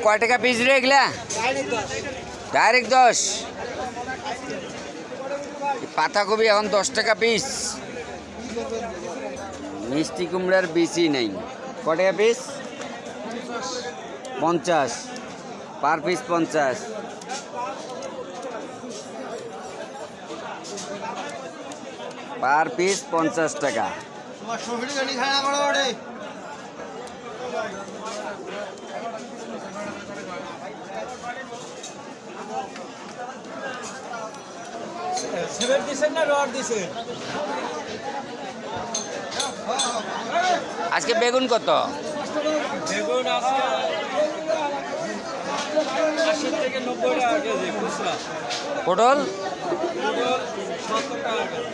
কয় টাকা পিস রে এগুলা? ডাইরেক্ট 10। পাতাকপি এখন 10 টাকা পিস। মিষ্টি কুমড়ার বেশি নেই। কয় টাকা piece? 50 per piece. 50 per piece 50 টাকা। আজকে বেগুন কত? বেগুন আজকে 80 থেকে 90 টাকা কেজি খুচরা। পটল? পটল 70 টাকা কেজি।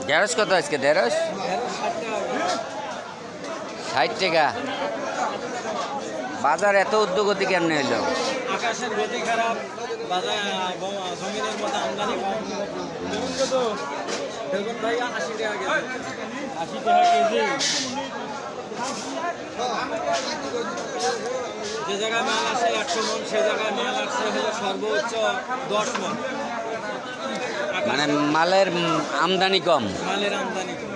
ঢেঁড়স কত আজকে? ঢেঁড়স 60 টাকা। বাজার এত উদ্যোগতি কেমনে হইলো? আকাশের গতি খারাপ, বাজার জমিনের মধ্যে আমদানি কম। বেগুন কত? বেগুন ভাই 80 টাকা কেজি। 80 টাকা কেজি। যে জায়গায় মাল আসে 100 মন, সে জায়গায় মাল আসছে হলো সর্বোচ্চ 10 মন। মানে মালের আমদানি কম। মালের আমদানি কম।